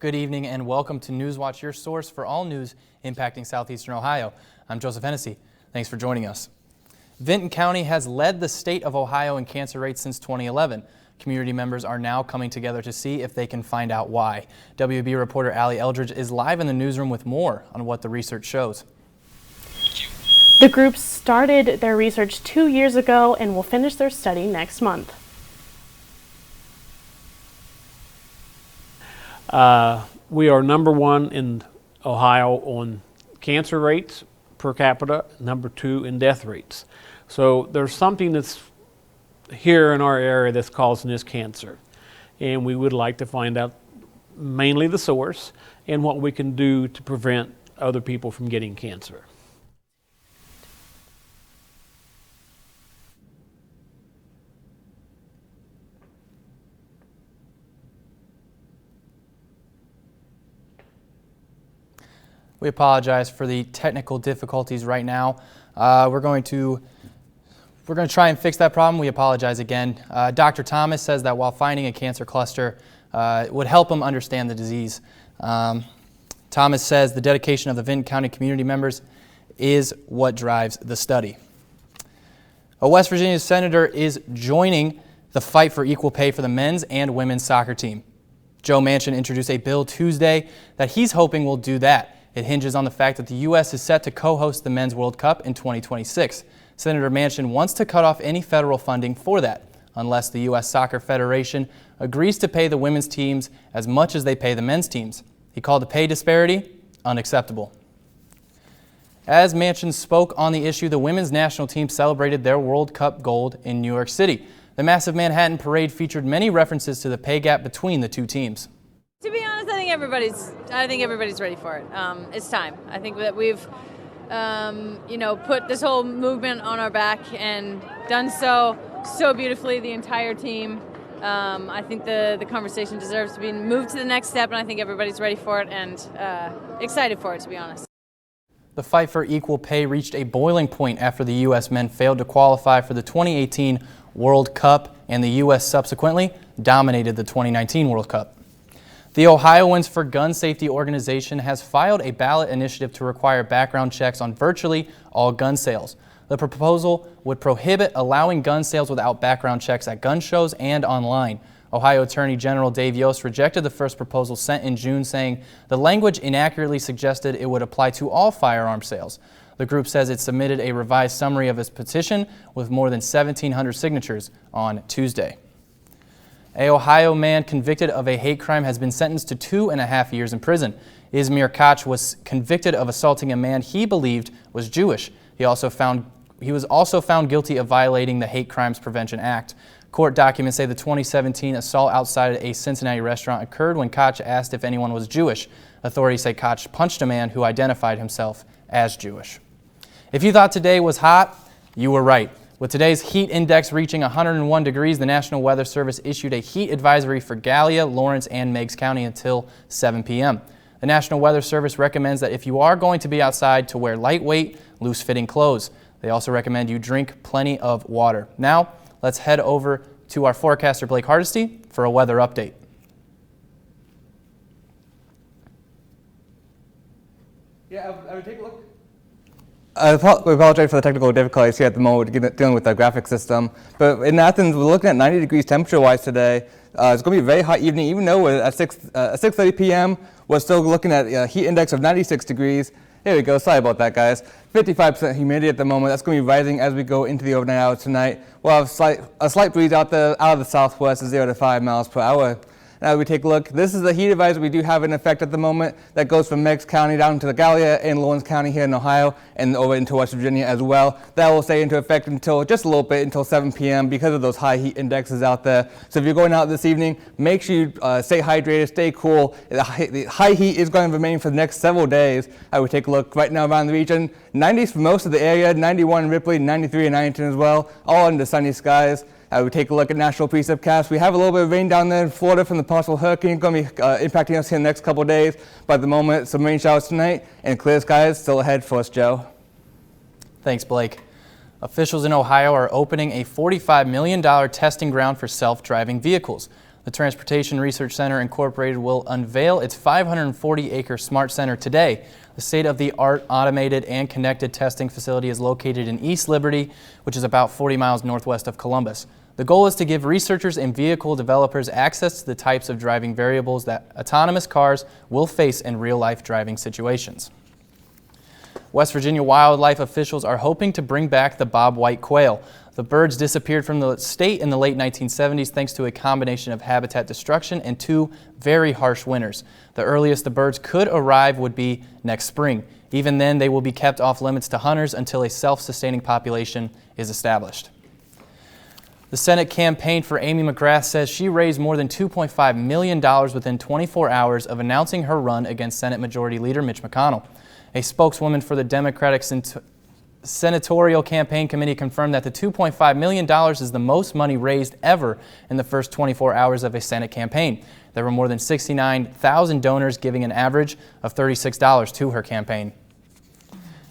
Good evening and welcome to Newswatch, your source for all news impacting southeastern Ohio. I'm Joseph Hennessy. Thanks for joining us. Vinton County has led the state of Ohio in cancer rates since 2011. Community members are now coming together to see if they can find out why. WB reporter Allie Eldridge is live in the newsroom with more on what the research shows. The group started their research 2 years ago and will finish their study next month. We are number one in Ohio on cancer rates per capita, number two in death rates. So there's something that's here in our area that's causing this cancer. And we would like to find out mainly the source and what we can do to prevent other people from getting cancer. We apologize for the technical difficulties right now. We're going to try and fix that problem. We apologize again. Dr. Thomas says that while finding a cancer cluster would help him understand the disease. Thomas says the dedication of the Vinton County community members is what drives the study. A West Virginia senator is joining the fight for equal pay for the men's and women's soccer team. Joe Manchin introduced a bill Tuesday that he's hoping will do that. It hinges on the fact that the U.S. is set to co-host the Men's World Cup in 2026. Senator Manchin wants to cut off any federal funding for that, unless the U.S. Soccer Federation agrees to pay the women's teams as much as they pay the men's teams. He called the pay disparity unacceptable. As Manchin spoke on the issue, the women's national team celebrated their World Cup gold in New York City. The massive Manhattan parade featured many references to the pay gap between the two teams. To be honest, I think everybody's ready for it. It's time. I think that we've, put this whole movement on our back and done so beautifully. The entire team. I think the conversation deserves to be moved to the next step, and I think everybody's ready for it and excited for it, to be honest. The fight for equal pay reached a boiling point after the U.S. men failed to qualify for the 2018 World Cup, and the U.S. subsequently dominated the 2019 World Cup. The Ohioans for Gun Safety organization has filed a ballot initiative to require background checks on virtually all gun sales. The proposal would prohibit allowing gun sales without background checks at gun shows and online. Ohio Attorney General Dave Yost rejected the first proposal sent in June, saying the language inaccurately suggested it would apply to all firearm sales. The group says it submitted a revised summary of its petition with more than 1,700 signatures on Tuesday. An Ohio man convicted of a hate crime has been sentenced to 2.5 years in prison. Ismir Koch was convicted of assaulting a man he believed was Jewish. He was also found guilty of violating the Hate Crimes Prevention Act. Court documents say the 2017 assault outside a Cincinnati restaurant occurred when Koch asked if anyone was Jewish. Authorities say Koch punched a man who identified himself as Jewish. If you thought today was hot, you were right. With today's heat index reaching 101 degrees, the National Weather Service issued a heat advisory for Gallia, Lawrence, and Meigs County until 7 p.m. The National Weather Service recommends that if you are going to be outside, to wear lightweight, loose-fitting clothes. They also recommend you drink plenty of water. Now, let's head over to our forecaster, Blake Hardesty, for a weather update. Yeah, I would take a look. We apologize for the technical difficulties here at the moment dealing with the graphic system. But in Athens, we're looking at 90 degrees temperature-wise today. It's going to be a very hot evening, even though we're at 6:30 p.m. We're still looking at a heat index of 96 degrees. Here we go. Sorry about that, guys. 55% humidity at the moment. That's going to be rising as we go into the overnight hours tonight. We'll have a slight breeze out of the southwest of 0 to 5 miles per hour. Now we take a look. This is the heat advisory we do have in effect at the moment that goes from Meigs County down to the Gallia and Lawrence County here in Ohio and over into West Virginia as well. That will stay into effect until just a little bit until 7 p.m. because of those high heat indexes out there. So if you're going out this evening, make sure you stay hydrated, stay cool. The high heat is going to remain for the next several days. I would take a look right now around the region. 90s for most of the area, 91 in Ripley, 93 in Ironton as well, all under sunny skies. We take a look at national precipcast. We have a little bit of rain down there in Florida from the possible hurricane going to be impacting us here in the next couple of days. But at the moment, some rain showers tonight and clear skies still ahead for us, Joe. Thanks, Blake. Officials in Ohio are opening a $45 million testing ground for self-driving vehicles. The Transportation Research Center Incorporated will unveil its 540-acre Smart Center today. The state-of-the-art automated and connected testing facility is located in East Liberty, which is about 40 miles northwest of Columbus. The goal is to give researchers and vehicle developers access to the types of driving variables that autonomous cars will face in real-life driving situations. West Virginia wildlife officials are hoping to bring back the bobwhite quail. The birds disappeared from the state in the late 1970s thanks to a combination of habitat destruction and 2 very harsh winters. The earliest the birds could arrive would be next spring. Even then, they will be kept off limits to hunters until a self-sustaining population is established. The Senate campaign for Amy McGrath says she raised more than $2.5 million within 24 hours of announcing her run against Senate Majority Leader Mitch McConnell. A spokeswoman for the Democratic Senatorial Campaign Committee confirmed that the $2.5 million is the most money raised ever in the first 24 hours of a Senate campaign. There were more than 69,000 donors giving an average of $36 to her campaign.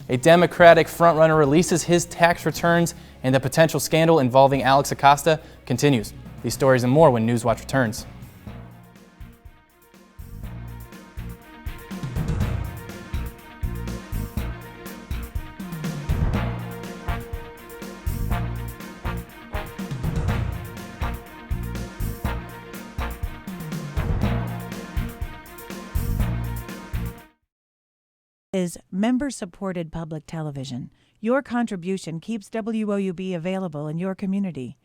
A Democratic frontrunner releases his tax returns, and the potential scandal involving Alex Acosta continues. These stories and more when Newswatch returns. Is member-supported public television. Your contribution keeps WOUB available in your community.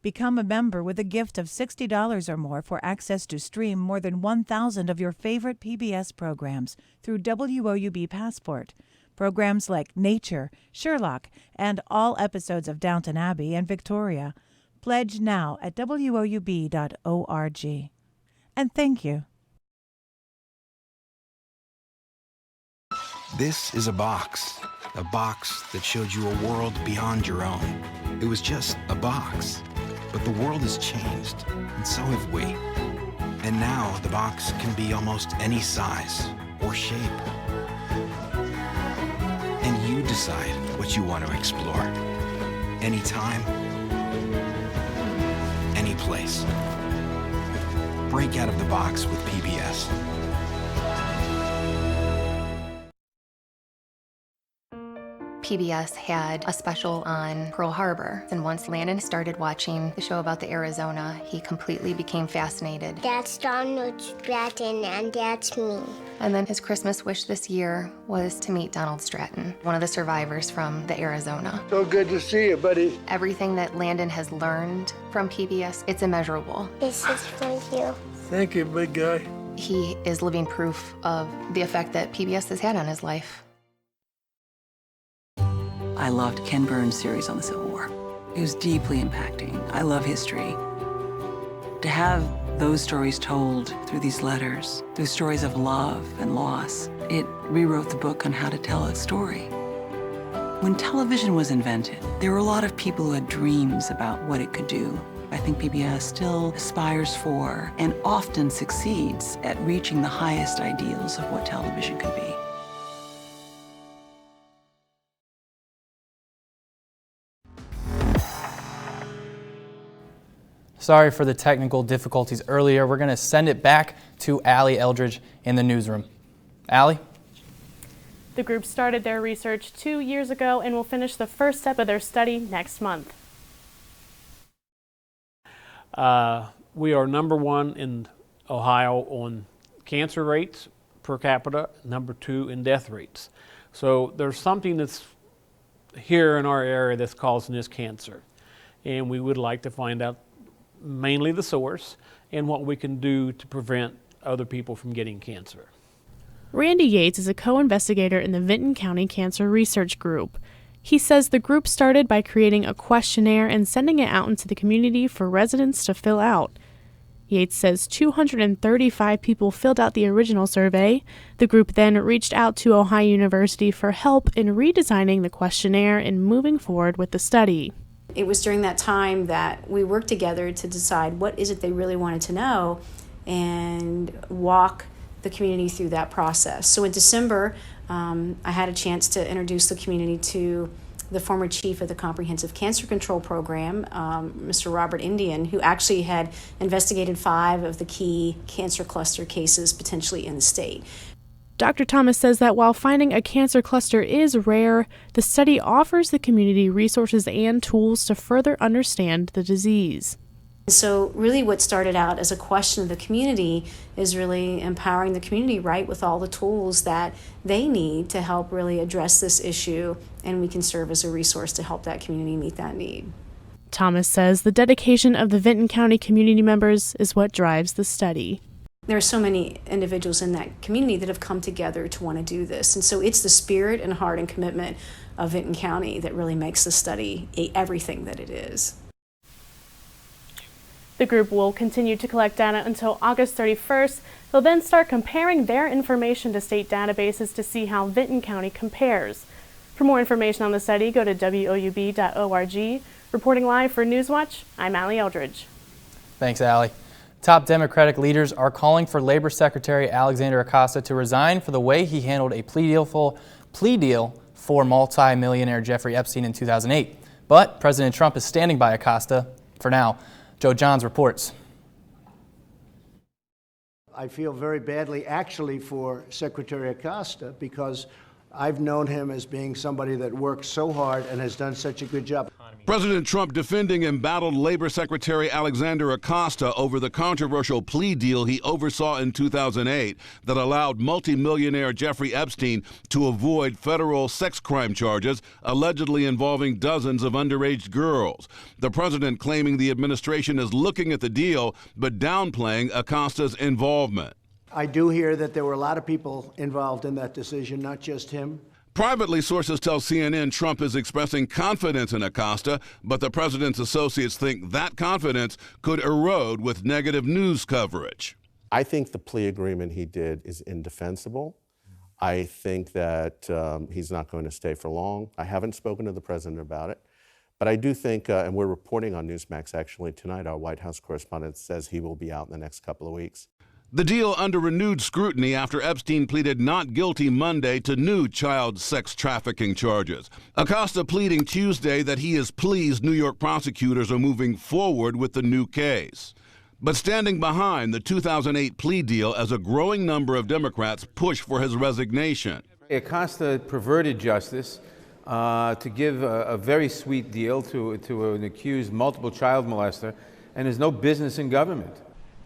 Become a member with a gift of $60 or more for access to stream more than 1,000 of your favorite PBS programs through WOUB Passport. Programs like Nature, Sherlock, and all episodes of Downton Abbey and Victoria. Pledge now at WOUB.org. And thank you. This is a box that showed you a world beyond your own. It was just a box, but the world has changed, and so have we. And now the box can be almost any size or shape. And you decide what you want to explore. Anytime, any place. Break out of the box with PBS. PBS had a special on Pearl Harbor, and once Landon started watching the show about the Arizona, he completely became fascinated. That's Donald Stratton, and that's me. And then his Christmas wish this year was to meet Donald Stratton, one of the survivors from the Arizona. So good to see you, buddy. Everything that Landon has learned from PBS, it's immeasurable. This is for you. Thank you, big guy. He is living proof of the effect that PBS has had on his life. I loved Ken Burns' series on the Civil War. It was deeply impacting. I love history. To have those stories told through these letters, through stories of love and loss, it rewrote the book on how to tell a story. When television was invented, there were a lot of people who had dreams about what it could do. I think PBS still aspires for and often succeeds at reaching the highest ideals of what television could be. Sorry for the technical difficulties earlier. We're going to send it back to Allie Eldridge in the newsroom. Allie? The group started their research 2 years ago and will finish the first step of their study next month. We are number 1 in Ohio on cancer rates per capita, number 2 in death rates. So there's something that's here in our area that's causing this cancer. And we would like to find out mainly the source and what we can do to prevent other people from getting cancer. Randy Yates is a co-investigator in the Vinton County Cancer Research Group. He says the group started by creating a questionnaire and sending it out into the community for residents to fill out. Yates says 235 people filled out the original survey. The group then reached out to Ohio University for help in redesigning the questionnaire and moving forward with the study. It was during that time that we worked together to decide what is it they really wanted to know and walk the community through that process. So in December, I had a chance to introduce the community to the former chief of the Comprehensive Cancer Control Program, Mr. Robert Indian, who actually had investigated 5 of the key cancer cluster cases potentially in the state. Dr. Thomas says that while finding a cancer cluster is rare, the study offers the community resources and tools to further understand the disease. So really what started out as a question of the community is really empowering the community, right, with all the tools that they need to help really address this issue, and we can serve as a resource to help that community meet that need. Thomas says the dedication of the Vinton County community members is what drives the study. There are so many individuals in that community that have come together to want to do this, and so it's the spirit and heart and commitment of Vinton County that really makes the study everything that it is. The group will continue to collect data until August 31st. They'll then start comparing their information to state databases to see how Vinton County compares. For more information on the study, go to woub.org. Reporting live for Newswatch, I'm Allie Eldridge. Thanks, Allie. Top Democratic leaders are calling for Labor Secretary Alexander Acosta to resign for the way he handled a plea deal for multi-millionaire Jeffrey Epstein in 2008. But President Trump is standing by Acosta for now. Joe Johns reports. I feel very badly actually for Secretary Acosta because I've known him as being somebody that works so hard and has done such a good job. President Trump defending embattled Labor Secretary Alexander Acosta over the controversial plea deal he oversaw in 2008 that allowed multimillionaire Jeffrey Epstein to avoid federal sex crime charges allegedly involving dozens of underage girls. The president claiming the administration is looking at the deal but downplaying Acosta's involvement. I do hear that there were a lot of people involved in that decision, not just him. Privately, sources tell CNN Trump is expressing confidence in Acosta, but the president's associates think that confidence could erode with negative news coverage. I think the plea agreement he did is indefensible. I think that he's not going to stay for long. I haven't spoken to the president about it, but I do think, and we're reporting on Newsmax actually tonight, our White House correspondent says he will be out in the next couple of weeks. The deal under renewed scrutiny after Epstein pleaded not guilty Monday to new child sex trafficking charges. Acosta pleading Tuesday that he is pleased New York prosecutors are moving forward with the new case, but standing behind the 2008 plea deal as a growing number of Democrats push for his resignation. Acosta perverted justice to give a very sweet deal to an accused multiple child molester, and there's no business in government.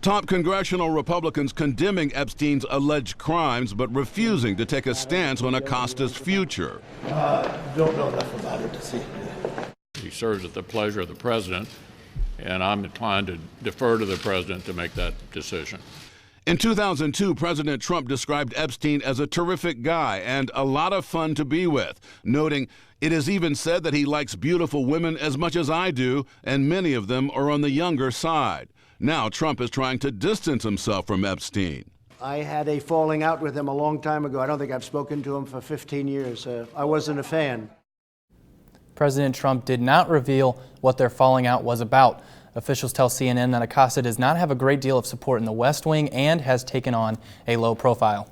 Top congressional Republicans condemning Epstein's alleged crimes but refusing to take a stance on Acosta's future. Don't know enough about it to see. He serves at the pleasure of the president, and I'm inclined to defer to the president to make that decision. In 2002, President Trump described Epstein as a terrific guy and a lot of fun to be with, noting, "It is even said that he likes beautiful women as much as I do, and many of them are on the younger side." Now Trump is trying to distance himself from Epstein. I had a falling out with him a long time ago. I don't think I've spoken to him for 15 years. I wasn't a fan. President Trump did not reveal what their falling out was about. Officials tell CNN that Acosta does not have a great deal of support in the West Wing and has taken on a low profile.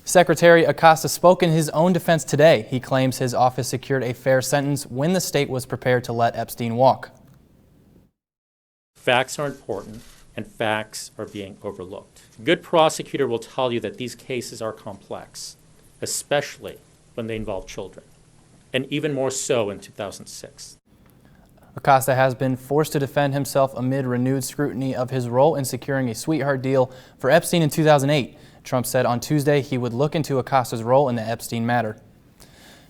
Secretary Acosta spoke in his own defense today. He claims his office secured a fair sentence when the state was prepared to let Epstein walk. Facts are important, and facts are being overlooked. A good prosecutor will tell you that these cases are complex, especially when they involve children, and even more so in 2006. Acosta has been forced to defend himself amid renewed scrutiny of his role in securing a sweetheart deal for Epstein in 2008. Trump said on Tuesday he would look into Acosta's role in the Epstein matter.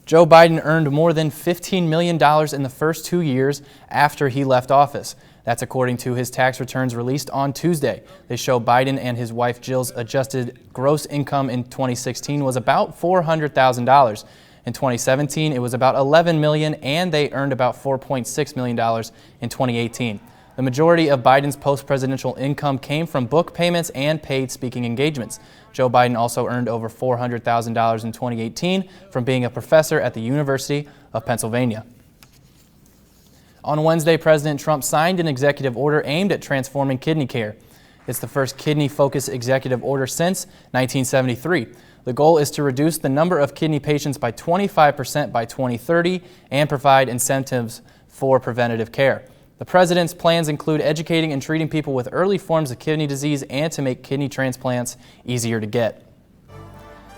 Joe Biden earned more than $15 million in the first 2 years after he left office. That's according to his tax returns released on Tuesday. They show Biden and his wife Jill's adjusted gross income in 2016 was about $400,000. In 2017, it was about $11 million, and they earned about $4.6 million in 2018. The majority of Biden's post-presidential income came from book payments and paid speaking engagements. Joe Biden also earned over $400,000 in 2018 from being a professor at the University of Pennsylvania. On Wednesday, President Trump signed an executive order aimed at transforming kidney care. It's the first kidney-focused executive order since 1973. The goal is to reduce the number of kidney patients by 25% by 2030 and provide incentives for preventative care. The president's plans include educating and treating people with early forms of kidney disease and to make kidney transplants easier to get.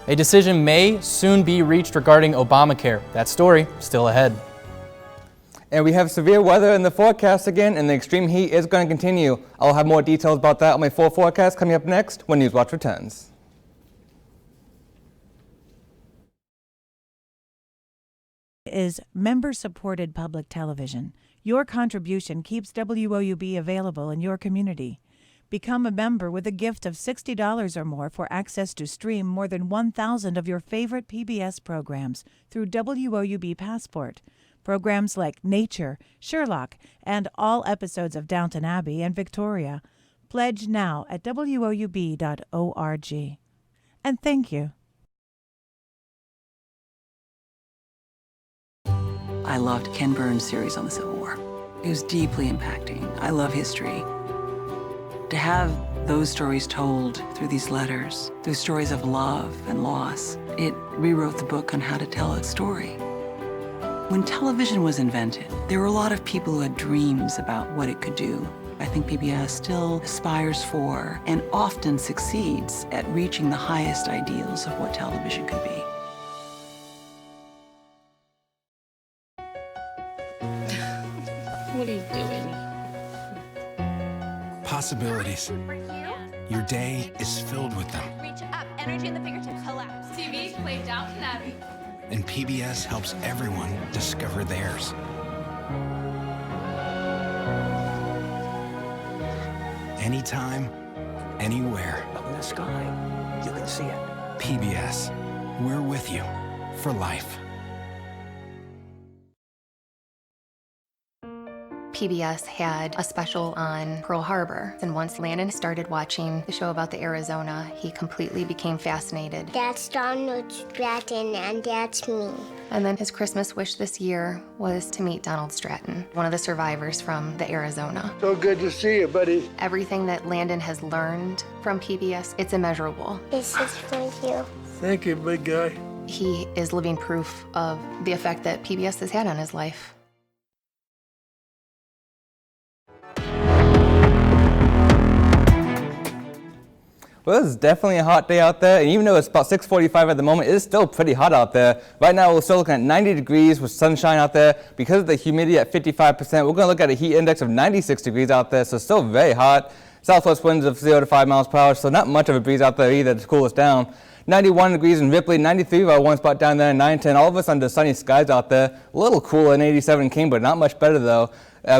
A decision may soon be reached regarding Obamacare. That story still ahead. And we have severe weather in the forecast again, and the extreme heat is going to continue. I'll have more details about that on my full forecast coming up next when Newswatch returns. Is member-supported public television. Your contribution keeps WOUB available in your community. Become a member with a gift of $60 or more for access to stream more than 1,000 of your favorite PBS programs through WOUB Passport. Programs like Nature, Sherlock, and all episodes of Downton Abbey and Victoria. Pledge now at woub.org. And thank you. I loved Ken Burns' series on the Civil War. It was deeply impacting. I love history. To have those stories told through these letters, through stories of love and loss, it rewrote the book on how to tell a story. When television was invented, there were a lot of people who had dreams about what it could do. I think PBS still aspires for and often succeeds at reaching the highest ideals of what television could be. What are you doing? Possibilities. Your day is filled with them. Reach up, energy in the fingertips, collapse. TV, play Downton Abbey. And PBS helps everyone discover theirs. Anytime, anywhere. Up in the sky, you can see it. PBS, we're with you for life. PBS had a special on Pearl Harbor, and once Landon started watching the show about the Arizona, he completely became fascinated. That's Donald Stratton, and that's me. And then his Christmas wish this year was to meet Donald Stratton, one of the survivors from the Arizona. So good to see you, buddy. Everything that Landon has learned from PBS, it's immeasurable. This is for you. Thank you, big guy. He is living proof of the effect that PBS has had on his life. Well, this is definitely a hot day out there, and even though it's about 6:45 at the moment, it is still pretty hot out there. Right now, we're still looking at 90 degrees with sunshine out there. Because of the humidity at 55%, we're going to look at a heat index of 96 degrees out there, so still very hot. Southwest winds of 0 to 5 miles per hour, so not much of a breeze out there either to cool us down. 91 degrees in Ripley, 93 by one spot down there in 910. All of us under sunny skies out there. A little cooler in 87 in Cambridge, not much better though.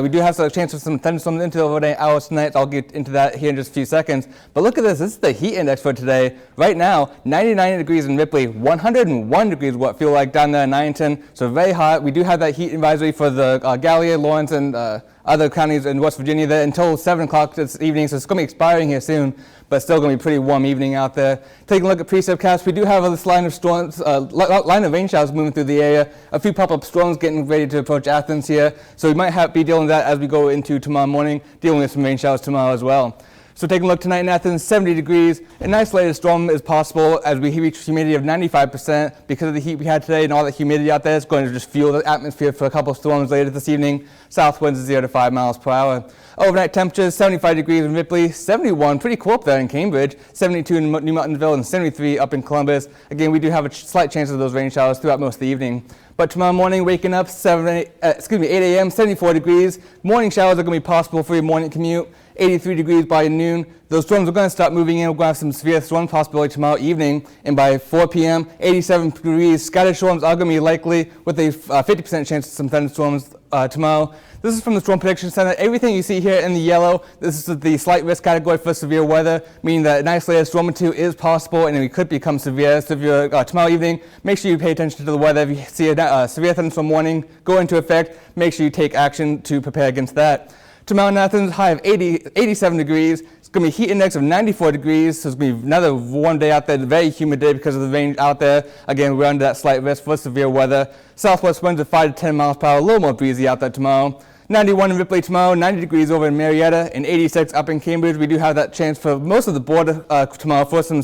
We do have a chance for some thunderstorms into the overnight hours tonight, so I'll get into that here in just a few seconds. But look at this. This is the heat index for today. Right now, 99 degrees in Ripley, 101 degrees what feel like down there in 910. So very hot. We do have that heat advisory for the Gallia, Lawrence, and other counties in West Virginia there until 7 o'clock this evening. So it's going to be expiring here soon, but still going to be a pretty warm evening out there. Taking a look at precipcast, we do have this line of storms, line of rain showers moving through the area. A few pop-up storms getting ready to approach Athens here. So we might be dealing with that as we go into tomorrow morning, dealing with some rain showers tomorrow as well. So taking a look tonight in Athens, 70 degrees. An isolated storm is possible as we reach humidity of 95%. Because of the heat we had today and all the humidity out there, it's going to just fuel the atmosphere for a couple of storms later this evening. South winds 0 to 5 miles per hour. Overnight temperatures, 75 degrees in Ripley, 71, pretty cool up there in Cambridge, 72 in New Martinsville, and 73 up in Columbus. Again, we do have a slight chance of those rain showers throughout most of the evening. But tomorrow morning, waking up 8 a.m., 74 degrees. Morning showers are going to be possible for your morning commute. 83 degrees by noon. Those storms are going to start moving in. We're going to have some severe storm possibility tomorrow evening. And by 4 p.m., 87 degrees. Scattered storms are going to be likely with a 50% chance of some thunderstorms tomorrow. This is from the Storm Prediction Center. Everything you see here in the yellow, this is the slight risk category for severe weather, meaning that an isolated storm or two is possible and it could become severe tomorrow evening. Make sure you pay attention to the weather. If you see a severe thunderstorm warning go into effect, make sure you take action to prepare against that. Tomorrow in Athens, high of 87 degrees. It's going to be a heat index of 94 degrees, so it's going to be another warm day out there, a very humid day because of the rain out there. Again, we're under that slight risk for severe weather. Southwest winds of 5 to 10 miles per hour, a little more breezy out there tomorrow. 91 in Ripley tomorrow, 90 degrees over in Marietta, and 86 up in Cambridge. We do have that chance for most of the border tomorrow for some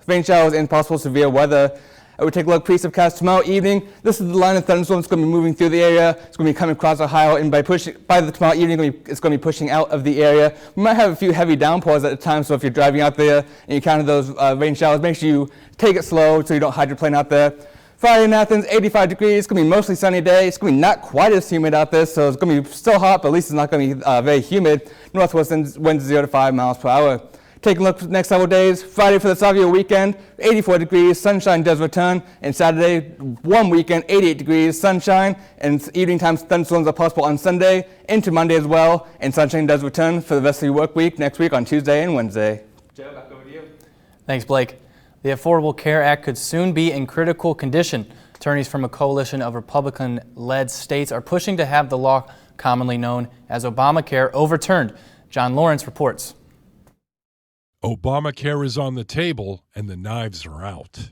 rain showers and possible severe weather. We take a look precipcast tomorrow evening. This is the line of thunderstorms going to be moving through the area. It's going to be coming across Ohio, and by the tomorrow evening, it's going to be pushing out of the area. We might have a few heavy downpours at the time, so if you're driving out there and you encounter those rain showers, make sure you take it slow so you don't hydroplane out there. Friday in Athens, 85 degrees. It's going to be mostly sunny day. It's going to be not quite as humid out there, so it's going to be still hot, but at least it's not going to be very humid. Northwest winds 0 to 5 miles per hour. Taking a look at the next several days. Friday for the Savio weekend, 84 degrees, sunshine does return. And Saturday, warm weekend, 88 degrees, sunshine. And evening time thunderstorms are possible on Sunday, into Monday as well. And sunshine does return for the rest of your work week next week on Tuesday and Wednesday. Joe, back over to you. Thanks, Blake. The Affordable Care Act could soon be in critical condition. Attorneys from a coalition of Republican-led states are pushing to have the law commonly known as Obamacare overturned. John Lawrence reports. Obamacare is on the table and the knives are out.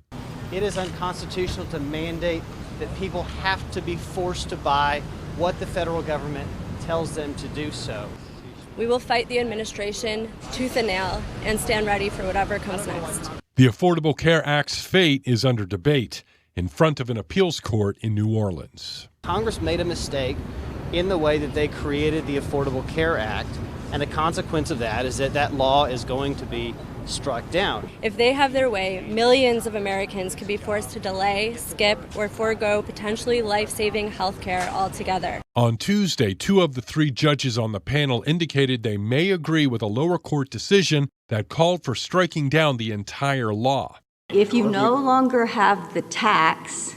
It is unconstitutional to mandate that people have to be forced to buy what the federal government tells them to do so. We will fight the administration tooth and nail and stand ready for whatever comes next. The Affordable Care Act's fate is under debate in front of an appeals court in New Orleans. Congress made a mistake in the way that they created the Affordable Care Act, and the consequence of that is that that law is going to be struck down. If they have their way, millions of Americans could be forced to delay, skip, or forego potentially life-saving health care altogether. On Tuesday, 2 of the 3 judges on the panel indicated they may agree with a lower court decision that called for striking down the entire law. If you no longer have the tax,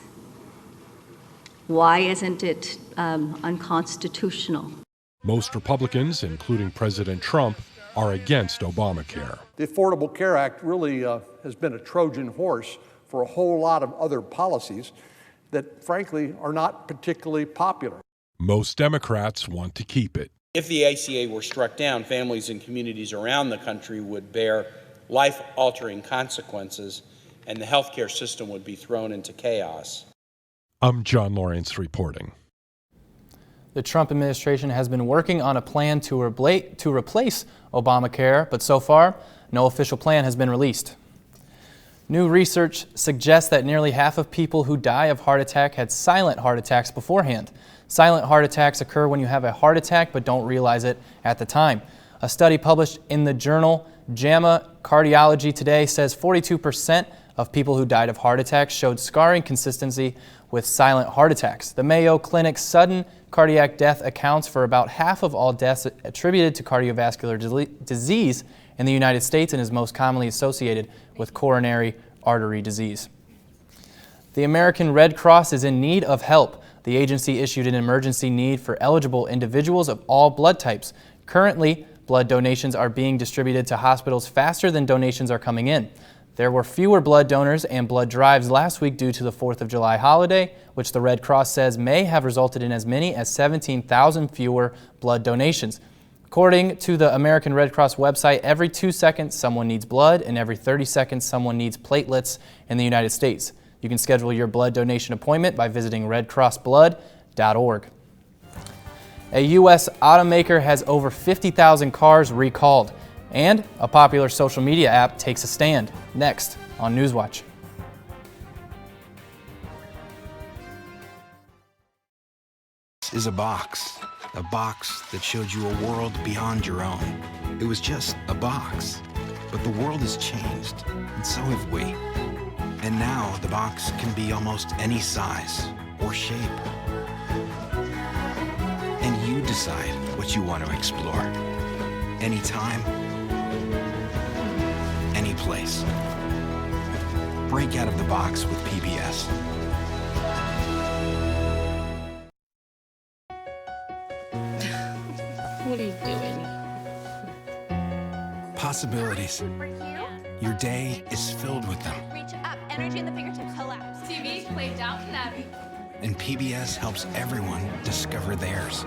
why isn't it unconstitutional? Most Republicans, including President Trump, are against Obamacare. The Affordable Care Act really has been a Trojan horse for a whole lot of other policies that, frankly, are not particularly popular. Most Democrats want to keep it. If the ACA were struck down, families and communities around the country would bear life-altering consequences, and the healthcare system would be thrown into chaos. I'm John Lawrence reporting. The Trump administration has been working on a plan to replace Obamacare, but so far, no official plan has been released. New research suggests that nearly half of people who die of heart attack had silent heart attacks beforehand. Silent heart attacks occur when you have a heart attack but don't realize it at the time. A study published in the journal JAMA Cardiology Today says 42% of people who died of heart attacks showed scarring consistency with silent heart attacks. The Mayo Clinic's sudden cardiac death accounts for about half of all deaths attributed to cardiovascular disease in the United States and is most commonly associated with coronary artery disease. The American Red Cross is in need of help. The agency issued an emergency need for eligible individuals of all blood types. Currently, blood donations are being distributed to hospitals faster than donations are coming in. There were fewer blood donors and blood drives last week due to the 4th of July holiday, which the Red Cross says may have resulted in as many as 17,000 fewer blood donations. According to the American Red Cross website, every 2 seconds someone needs blood and every 30 seconds someone needs platelets in the United States. You can schedule your blood donation appointment by visiting redcrossblood.org. A U.S. automaker has over 50,000 cars recalled, and a popular social media app takes a stand. Next on Newswatch. This is a box that showed you a world beyond your own. It was just a box, but the world has changed, and so have we. And now the box can be almost any size or shape. And you decide what you want to explore. Anytime, any place. Break out of the box with PBS. What are you doing? Possibilities. Your day is filled with them. Reach up, energy in the fingertips, collapse. TV, play Downton Abbey. And PBS helps everyone discover theirs.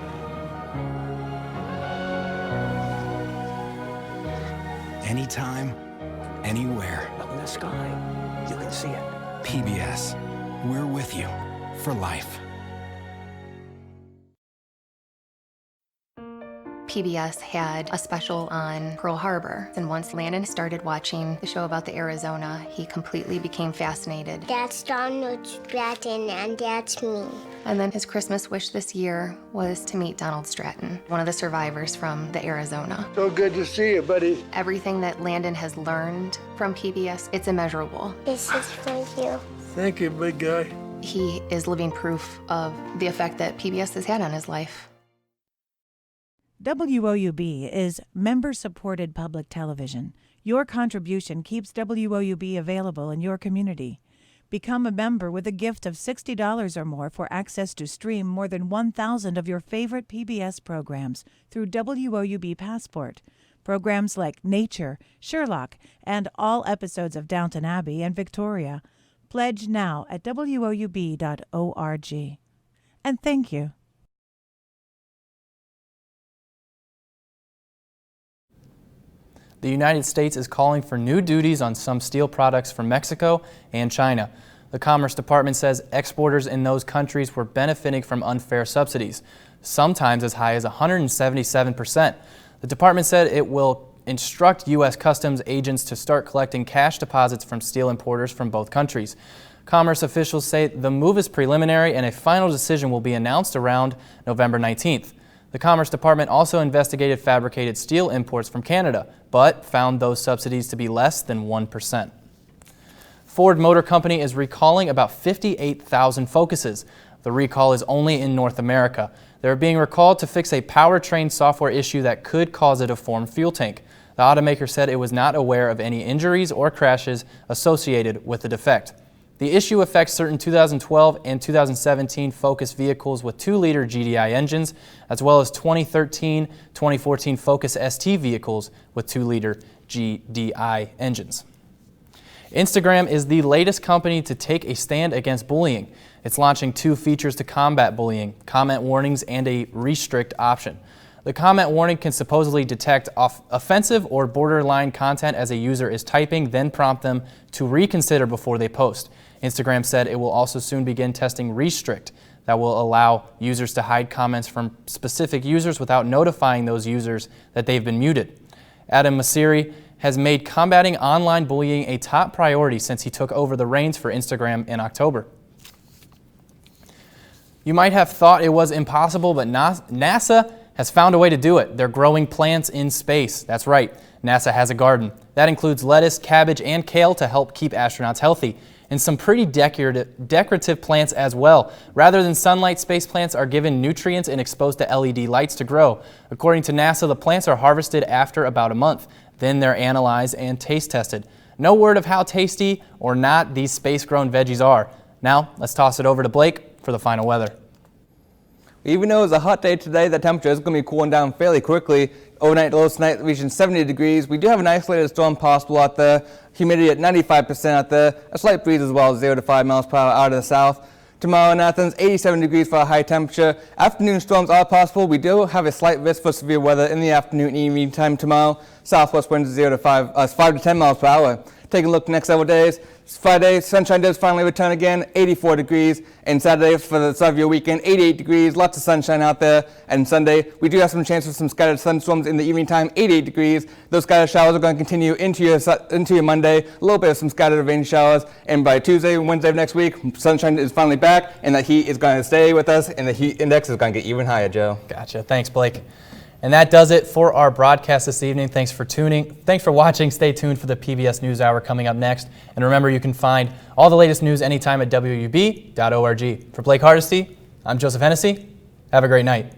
Anytime, anywhere. Up in the sky, you can see it. PBS, we're with you for life. PBS had a special on Pearl Harbor, and once Landon started watching the show about the Arizona, he completely became fascinated. That's Donald Stratton, and that's me. And then his Christmas wish this year was to meet Donald Stratton, one of the survivors from the Arizona. So good to see you, buddy. Everything that Landon has learned from PBS, it's immeasurable. This is for you. Thank you, big guy. He is living proof of the effect that PBS has had on his life. WOUB is member-supported public television. Your contribution keeps WOUB available in your community. Become a member with a gift of $60 or more for access to stream more than 1,000 of your favorite PBS programs through WOUB Passport. Programs like Nature, Sherlock, and all episodes of Downton Abbey and Victoria. Pledge now at woub.org. And thank you. The United States is calling for new duties on some steel products from Mexico and China. The Commerce Department says exporters in those countries were benefiting from unfair subsidies, sometimes as high as 177%. The department said it will instruct U.S. customs agents to start collecting cash deposits from steel importers from both countries. Commerce officials say the move is preliminary and a final decision will be announced around November 19th. The Commerce Department also investigated fabricated steel imports from Canada, but found those subsidies to be less than 1%. Ford Motor Company is recalling about 58,000 Focuses. The recall is only in North America. They're being recalled to fix a powertrain software issue that could cause a deformed fuel tank. The automaker said it was not aware of any injuries or crashes associated with the defect. The issue affects certain 2012 and 2017 Focus vehicles with 2-liter GDI engines, as well as 2013-2014 Focus ST vehicles with 2-liter GDI engines. Instagram is the latest company to take a stand against bullying. It's launching 2 features to combat bullying: comment warnings and a restrict option. The comment warning can supposedly detect offensive or borderline content as a user is typing, then prompt them to reconsider before they post. Instagram said it will also soon begin testing Restrict, that will allow users to hide comments from specific users without notifying those users that they've been muted. Adam Mosseri has made combating online bullying a top priority since he took over the reins for Instagram in October. You might have thought it was impossible, but NASA has found a way to do it. They're growing plants in space. That's right, NASA has a garden. That includes lettuce, cabbage, and kale to help keep astronauts healthy, and some pretty decorative plants as well. Rather than sunlight, space plants are given nutrients and exposed to LED lights to grow. According to NASA, the plants are harvested after about a month. Then they're analyzed and taste tested. No word of how tasty or not these space-grown veggies are. Now, let's toss it over to Blake for the final weather. Even though it's a hot day today, the temperature is going to be cooling down fairly quickly. Overnight lows tonight reaching 70 degrees. We do have an isolated storm possible out there. Humidity at 95% out there. A slight breeze as well, 0 to 5 miles per hour out of the south. Tomorrow in Athens, 87 degrees for a high temperature. Afternoon storms are possible. We do have a slight risk for severe weather in the afternoon and evening time tomorrow. Southwest winds 5 to 10 miles per hour. Taking a look next several days. Friday, sunshine does finally return again, 84 degrees. And Saturday, for the start of your weekend, 88 degrees, lots of sunshine out there. And Sunday, we do have some chance for some scattered thunderstorms in the evening time, 88 degrees. Those scattered showers are going to continue into your Monday, a little bit of some scattered rain showers. And by Tuesday and Wednesday of next week, sunshine is finally back, and the heat is going to stay with us, and the heat index is going to get even higher, Joe. Gotcha. Thanks, Blake. And that does it for our broadcast this evening. Thanks for watching. Stay tuned for the PBS NewsHour coming up next. And remember, you can find all the latest news anytime at WOUB.org. For Blake Hardesty, I'm Joseph Hennessy. Have a great night.